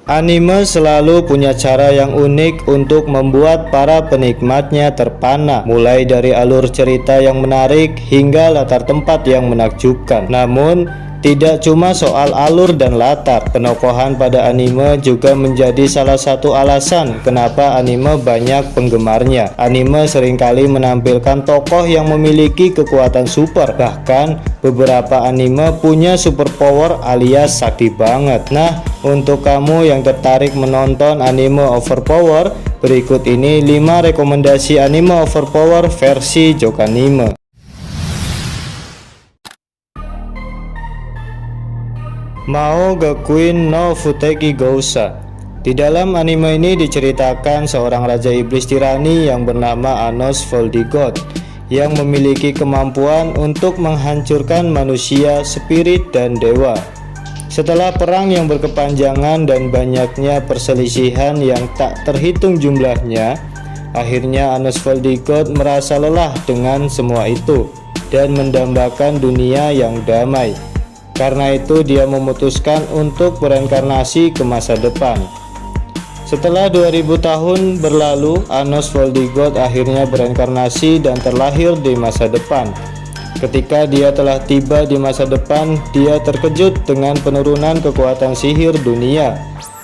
Anime selalu punya cara yang unik untuk membuat para penikmatnya terpana, mulai dari alur cerita yang menarik hingga latar tempat yang menakjubkan. Namun, tidak cuma soal alur dan latar, penokohan pada anime juga menjadi salah satu alasan kenapa anime banyak penggemarnya. Anime seringkali menampilkan tokoh yang memiliki kekuatan super, bahkan beberapa anime punya superpower alias sakti banget. Nah, untuk kamu yang tertarik menonton anime overpower, berikut ini 5 rekomendasi anime overpower versi Jokanime. Mao ga Queen no Futeki Gousa. Di dalam anime ini diceritakan seorang raja iblis tirani yang bernama Anos Voldigoth yang memiliki kemampuan untuk menghancurkan manusia, spirit, dan dewa. Setelah perang yang berkepanjangan dan banyaknya perselisihan yang tak terhitung jumlahnya, akhirnya Anos Voldigoth merasa lelah dengan semua itu dan mendambakan dunia yang damai. Karena itu dia memutuskan untuk bereinkarnasi ke masa depan. Setelah 2000 tahun berlalu, Anos Voldigoth akhirnya bereinkarnasi dan terlahir di masa depan. Ketika dia telah tiba di masa depan, dia terkejut dengan penurunan kekuatan sihir dunia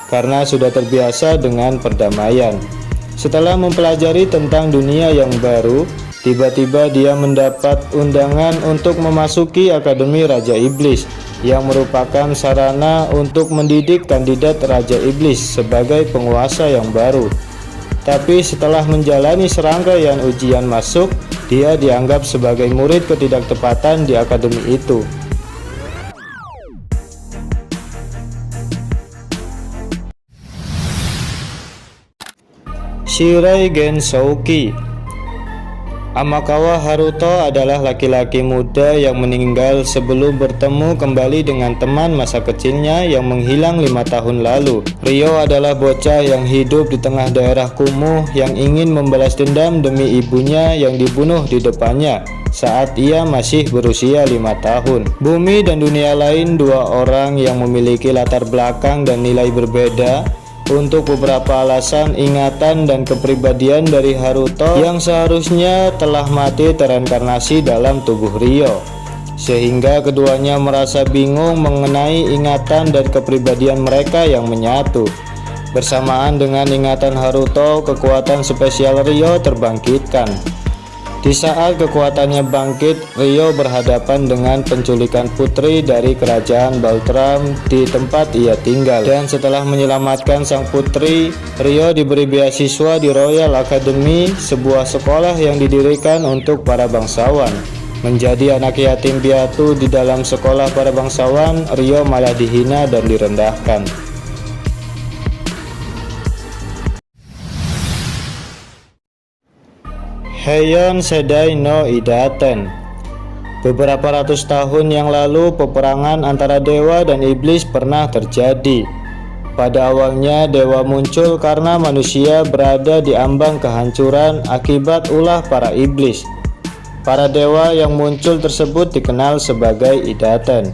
karena sudah terbiasa dengan perdamaian. Setelah mempelajari tentang dunia yang baru, tiba-tiba dia mendapat undangan untuk memasuki Akademi Raja Iblis yang merupakan sarana untuk mendidik kandidat Raja Iblis sebagai penguasa yang baru. Tapi setelah menjalani serangkaian ujian masuk, dia dianggap sebagai murid ketidaktepatan di akademi itu. Shirai Gensouki. Amakawa Haruto adalah laki-laki muda yang meninggal sebelum bertemu kembali dengan teman masa kecilnya yang menghilang 5 tahun lalu. Ryo adalah bocah yang hidup di tengah daerah kumuh yang ingin membalas dendam demi ibunya yang dibunuh di depannya saat ia masih berusia 5 tahun. Bumi dan dunia lain, dua orang yang memiliki latar belakang dan nilai berbeda. Untuk beberapa alasan, ingatan dan kepribadian dari Haruto yang seharusnya telah mati tereinkarnasi dalam tubuh Ryo, sehingga keduanya merasa bingung mengenai ingatan dan kepribadian mereka yang menyatu. Bersamaan dengan ingatan Haruto, kekuatan spesial Ryo terbangkitkan. Di saat kekuatannya bangkit, Ryo berhadapan dengan penculikan putri dari kerajaan Baltram di tempat ia tinggal. Dan setelah menyelamatkan sang putri, Ryo diberi beasiswa di Royal Academy, sebuah sekolah yang didirikan untuk para bangsawan. Menjadi anak yatim piatu di dalam sekolah para bangsawan, Ryo malah dihina dan direndahkan. Heian Sedai no Idaten. Beberapa ratus tahun yang lalu, peperangan antara dewa dan iblis pernah terjadi. Pada awalnya, dewa muncul karena manusia berada di ambang kehancuran akibat ulah para iblis. Para dewa yang muncul tersebut dikenal sebagai Idaten.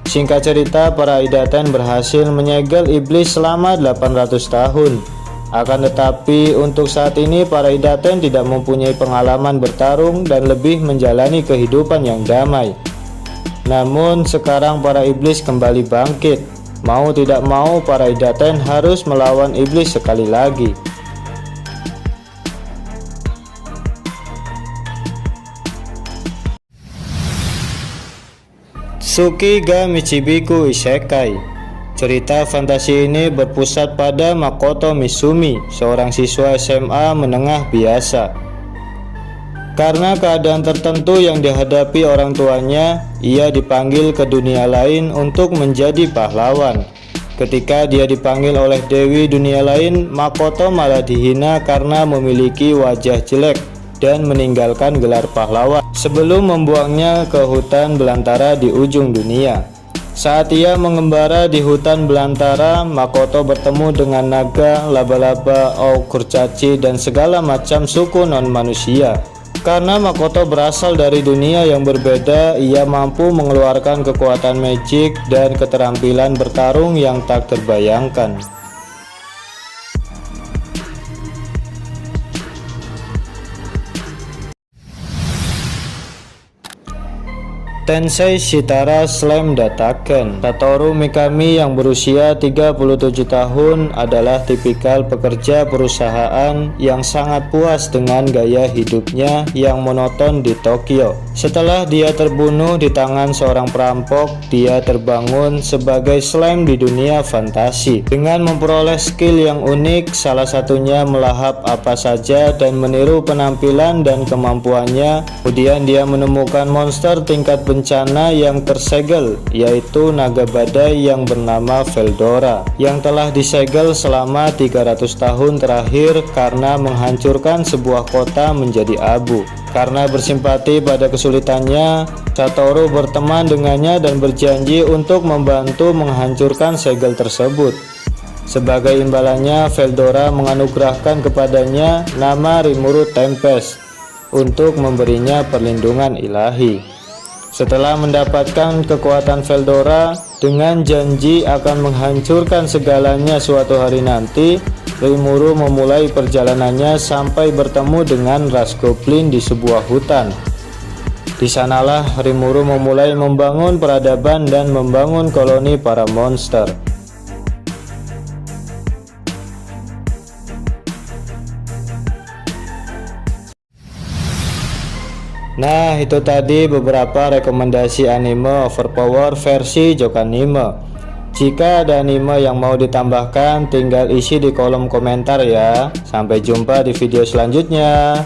Singkat cerita, para Idaten berhasil menyegel iblis selama 800 tahun. Akan tetapi untuk saat ini para Idaten tidak mempunyai pengalaman bertarung dan lebih menjalani kehidupan yang damai. Namun sekarang para iblis kembali bangkit. Mau tidak mau para Idaten harus melawan iblis sekali lagi. Tsuki ga Michibiku Isekai. Cerita fantasi ini berpusat pada Makoto Mizumi, seorang siswa SMA menengah biasa. Karena keadaan tertentu yang dihadapi orang tuanya, ia dipanggil ke dunia lain untuk menjadi pahlawan. Ketika dia dipanggil oleh Dewi dunia lain, Makoto malah dihina karena memiliki wajah jelek dan meninggalkan gelar pahlawan sebelum membuangnya ke hutan belantara di ujung dunia. Saat ia mengembara di hutan belantara, Makoto bertemu dengan naga, laba-laba, kurcaci, dan segala macam suku non-manusia. Karena Makoto berasal dari dunia yang berbeda, ia mampu mengeluarkan kekuatan magic dan keterampilan bertarung yang tak terbayangkan. Tensei Shitara Slam dataken, Satoru Mikami yang berusia 37 tahun adalah tipikal pekerja perusahaan yang sangat puas dengan gaya hidupnya yang monoton di Tokyo. Setelah dia terbunuh di tangan seorang perampok, dia terbangun sebagai slime di dunia fantasi dengan memperoleh skill yang unik, salah satunya melahap apa saja dan meniru penampilan dan kemampuannya. Kemudian dia menemukan monster tingkat bencana yang tersegel, yaitu naga badai yang bernama Veldora, yang telah disegel selama 300 tahun terakhir karena menghancurkan sebuah kota menjadi abu. Karena bersimpati pada kesulitannya, Satoru berteman dengannya dan berjanji untuk membantu menghancurkan segel tersebut. Sebagai imbalannya, Veldora menganugerahkan kepadanya nama Rimuru Tempest untuk memberinya perlindungan ilahi. Setelah mendapatkan kekuatan Veldora dengan janji akan menghancurkan segalanya suatu hari nanti, Rimuru memulai perjalanannya sampai bertemu dengan ras goblin di sebuah hutan. Di sanalah Rimuru memulai membangun peradaban dan membangun koloni para monster. Nah, itu tadi beberapa rekomendasi anime overpower versi Jokanime. Jika ada anime yang mau ditambahkan, tinggal isi di kolom komentar ya. Sampai jumpa di video selanjutnya.